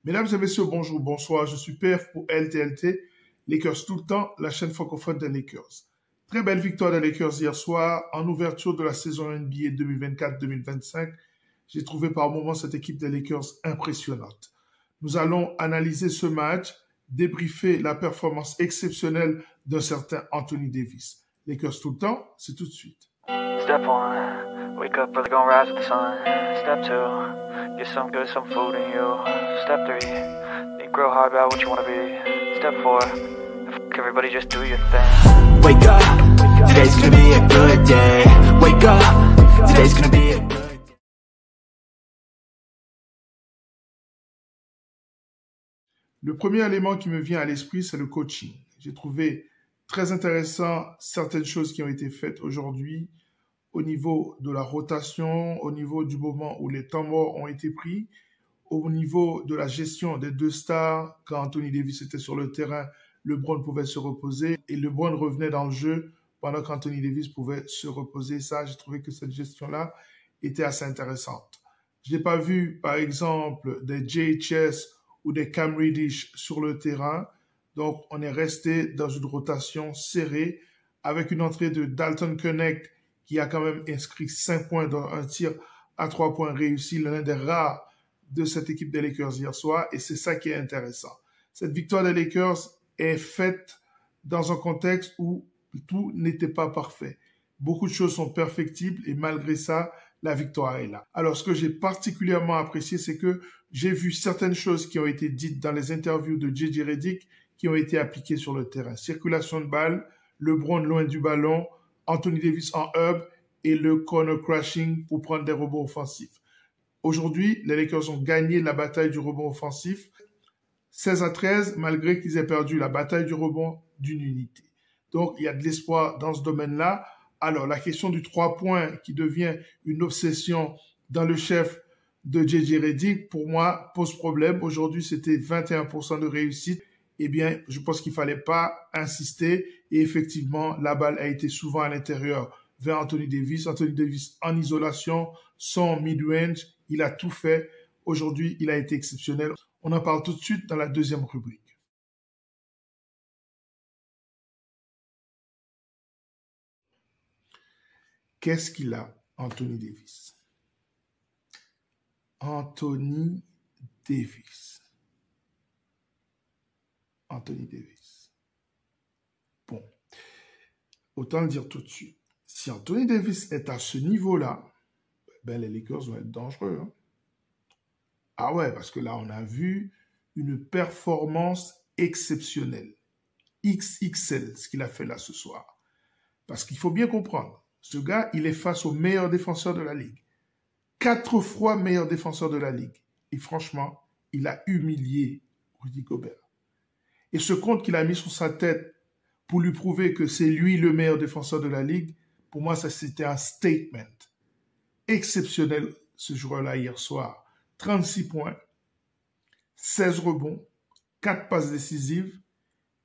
Mesdames et messieurs, bonjour, bonsoir. Je suis PF pour LTLT, Lakers tout le temps, la chaîne francophone des Lakers. Très belle victoire des Lakers hier soir en ouverture de la saison NBA 2024-2025. J'ai trouvé par moments cette équipe des Lakers impressionnante. Nous allons analyser ce match, débriefer la performance exceptionnelle d'un certain Anthony Davis. Lakers tout le temps, c'est tout de suite. Step 1, wake up early, gonna rise with the sun. Step 2, get some good, some food in you. Step 3, think real hard about what you wanna be. Step 4, everybody just do your thing. Wake up, today's gonna be a good day. Wake up, today's gonna be a good day. Le premier élément qui me vient à l'esprit, c'est le coaching. J'ai trouvé très intéressant certaines choses qui ont été faites aujourd'hui au niveau de la rotation, au niveau du moment où les temps morts ont été pris, au niveau de la gestion des deux stars. Quand Anthony Davis était sur le terrain, LeBron pouvait se reposer et LeBron revenait dans le jeu pendant qu'Anthony Davis pouvait se reposer. Ça, j'ai trouvé que cette gestion-là était assez intéressante. Je n'ai pas vu, par exemple, des JHS ou des Cam Reddish sur le terrain. Donc, on est resté dans une rotation serrée avec une entrée de Dalton Knecht qui a quand même inscrit 5 points dans un tir à 3 points réussi, l'un des rares de cette équipe des Lakers hier soir. Et c'est ça qui est intéressant. Cette victoire des Lakers est faite dans un contexte où tout n'était pas parfait. Beaucoup de choses sont perfectibles et malgré ça, la victoire est là. Alors, ce que j'ai particulièrement apprécié, c'est que j'ai vu certaines choses qui ont été dites dans les interviews de J.J. Redick qui ont été appliquées sur le terrain. Circulation de balle, LeBron loin du ballon, Anthony Davis en hub et le corner crashing pour prendre des rebonds offensifs. Aujourd'hui, les Lakers ont gagné la bataille du rebond offensif 16-13, malgré qu'ils aient perdu la bataille du rebond d'une unité. Donc, il y a de l'espoir dans ce domaine-là. Alors, la question du 3 points qui devient une obsession dans le chef de J.J. Redick, pour moi, pose problème. Aujourd'hui, c'était 21% de réussite. Eh bien, je pense qu'il fallait pas insister. Et effectivement, la balle a été souvent à l'intérieur vers Anthony Davis. Anthony Davis en isolation, son mid-range, il a tout fait. Aujourd'hui, il a été exceptionnel. On en parle tout de suite dans la deuxième rubrique. Qu'est-ce qu'il a, Anthony Davis? Anthony Davis. Anthony Davis. Bon, autant le dire tout de suite. Si Anthony Davis est à ce niveau-là, ben les Lakers vont être dangereux. Hein? Ah ouais, parce que là, on a vu une performance exceptionnelle. XXL, ce qu'il a fait là ce soir. Parce qu'il faut bien comprendre, ce gars, il est face au meilleur défenseur de la Ligue. 4 fois meilleur défenseur de la Ligue. Et franchement, il a humilié Rudy Gobert. Et ce compte qu'il a mis sur sa tête pour lui prouver que c'est lui le meilleur défenseur de la Ligue, pour moi, ça c'était un statement exceptionnel ce joueur-là hier soir. 36 points, 16 rebonds, 4 passes décisives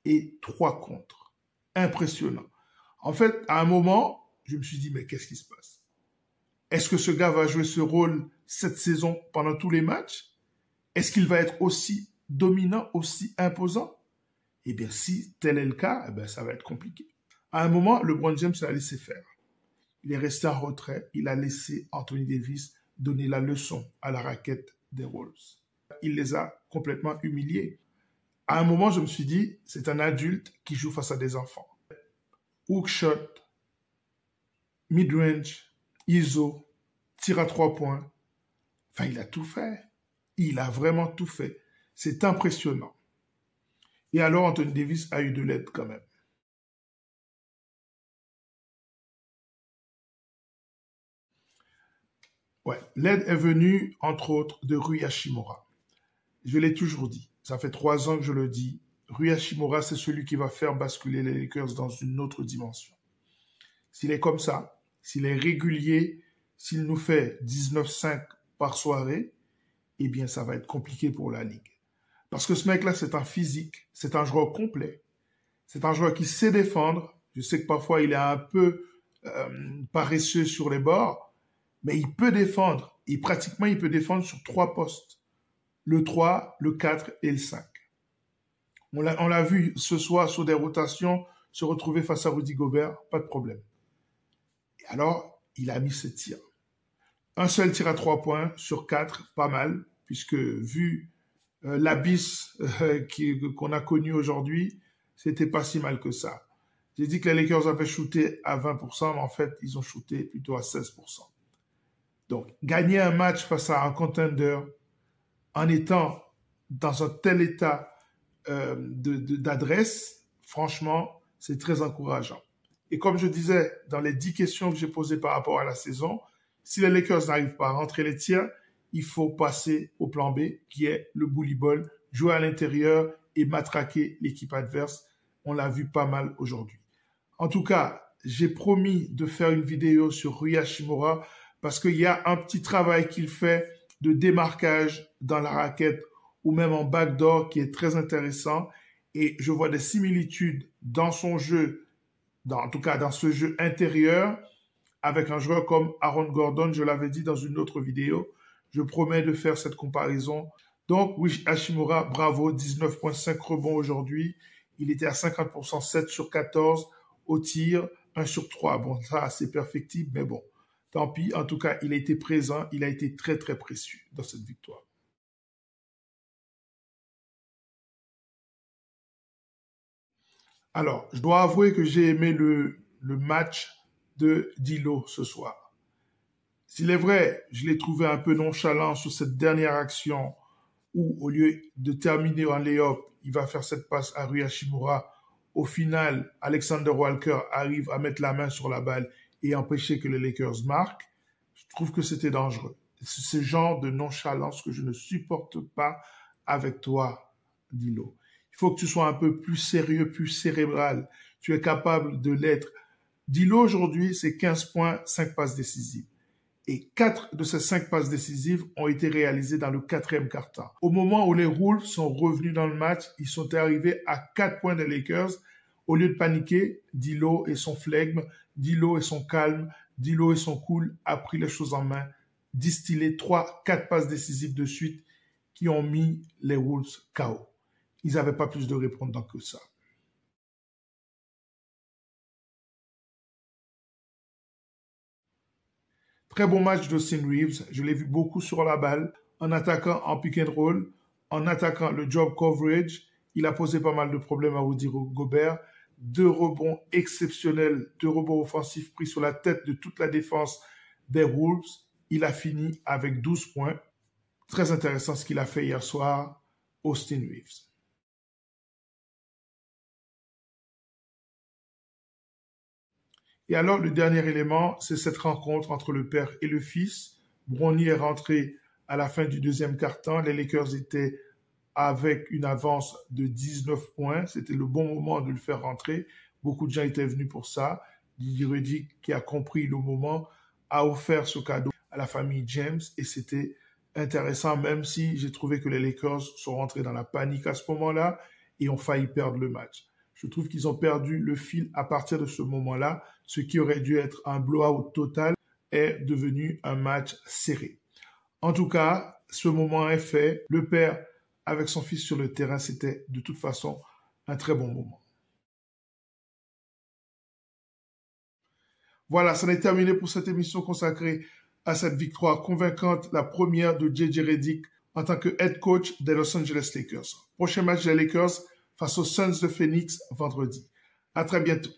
et 3 contres. Impressionnant. En fait, à un moment, je me suis dit, mais qu'est-ce qui se passe? Est-ce que ce gars va jouer ce rôle cette saison pendant tous les matchs? Est-ce qu'il va être aussi dominant, aussi imposant? Eh bien, si tel est le cas, eh bien, ça va être compliqué. À un moment, LeBron James a laissé faire. Il est resté en retrait. Il a laissé Anthony Davis donner la leçon à la raquette des Wolves. Il les a complètement humiliés. À un moment, je me suis dit, c'est un adulte qui joue face à des enfants. Hook shot, mid-range, ISO, tir à 3 points. Enfin, il a tout fait. Il a vraiment tout fait. C'est impressionnant. Et alors, Anthony Davis a eu de l'aide quand même. Ouais, l'aide est venue, entre autres, de Rui Hachimura. Je l'ai toujours dit. Ça fait 3 ans que je le dis. Rui Hachimura, c'est celui qui va faire basculer les Lakers dans une autre dimension. S'il est comme ça, s'il est régulier, s'il nous fait 19-5 par soirée, eh bien, ça va être compliqué pour la Ligue. Parce que ce mec-là, c'est un physique, c'est un joueur complet, c'est un joueur qui sait défendre. Je sais que parfois, il est un peu paresseux sur les bords, mais il peut défendre. Et pratiquement, il peut défendre sur 3 postes. le 3, le 4 et le 5. On l'a vu ce soir sur des rotations, se retrouver face à Rudy Gobert, pas de problème. Et alors, il a mis ses tirs. Un seul tir à 3 points sur 4, pas mal, puisque vu l'abysse qu'on a connu aujourd'hui, c'était pas si mal que ça. J'ai dit que les Lakers avaient shooté à 20%, mais en fait, ils ont shooté plutôt à 16%. Donc, gagner un match face à un contender en étant dans un tel état d'adresse, franchement, c'est très encourageant. Et comme je disais dans les 10 questions que j'ai posées par rapport à la saison, si les Lakers n'arrivent pas à rentrer les tirs, il faut passer au plan B, qui est le bully ball, jouer à l'intérieur et matraquer l'équipe adverse. On l'a vu pas mal aujourd'hui. En tout cas, j'ai promis de faire une vidéo sur Rui Hachimura parce qu'il y a un petit travail qu'il fait de démarquage dans la raquette ou même en backdoor qui est très intéressant. Et je vois des similitudes dans son jeu, en tout cas dans ce jeu intérieur, avec un joueur comme Aaron Gordon, je l'avais dit dans une autre vidéo. Je promets de faire cette comparaison. Donc, oui, Hachimura, bravo, 19,5 rebonds aujourd'hui. Il était à 50%, 7 sur 14 au tir, 1 sur 3. Bon, ça, c'est perfectible, mais bon, tant pis. En tout cas, il a été présent, il a été très, très précieux dans cette victoire. Alors, je dois avouer que j'ai aimé le match de D'Lo ce soir. S'il est vrai, je l'ai trouvé un peu nonchalant sur cette dernière action où, au lieu de terminer en lay-up, il va faire cette passe à Rui Hachimura. Au final, Alexander Walker arrive à mettre la main sur la balle et empêcher que les Lakers marquent. Je trouve que c'était dangereux. C'est ce genre de nonchalance que je ne supporte pas avec toi, D'Lo. Il faut que tu sois un peu plus sérieux, plus cérébral. Tu es capable de l'être. D'Lo, aujourd'hui, c'est 15 points, 5 passes décisives. Et 4 de ces 5 passes décisives ont été réalisées dans le 4e quart-temps. Au moment où les Wolves sont revenus dans le match, ils sont arrivés à 4 points des Lakers. Au lieu de paniquer, D'Lo et son flegme, D'Lo et son calme, D'Lo et son cool a pris les choses en main, distillé 3-4 passes décisives de suite qui ont mis les Wolves KO. Ils n'avaient pas plus de répondants que ça. Très bon match d'Austin Reeves. Je l'ai vu beaucoup sur la balle, en attaquant en pick and roll, en attaquant le job coverage. Il a posé pas mal de problèmes à Rudy Gobert. 2 rebonds exceptionnels, 2 rebonds offensifs pris sur la tête de toute la défense des Wolves. Il a fini avec 12 points. Très intéressant ce qu'il a fait hier soir, Austin Reeves. Et alors, le dernier élément, c'est cette rencontre entre le père et le fils. Bronny est rentré à la fin du 2e quart-temps. Les Lakers étaient avec une avance de 19 points. C'était le bon moment de le faire rentrer. Beaucoup de gens étaient venus pour ça. Didier Redick, qui a compris le moment, a offert ce cadeau à la famille James. Et c'était intéressant, même si j'ai trouvé que les Lakers sont rentrés dans la panique à ce moment-là et ont failli perdre le match. Je trouve qu'ils ont perdu le fil à partir de ce moment-là. Ce qui aurait dû être un blowout total est devenu un match serré. En tout cas, ce moment est fait. Le père, avec son fils sur le terrain, c'était de toute façon un très bon moment. Voilà, ça en est terminé pour cette émission consacrée à cette victoire convaincante, la première de JJ Redick en tant que head coach des Los Angeles Lakers. Prochain match des Lakers face aux Suns de Phoenix vendredi. À très bientôt.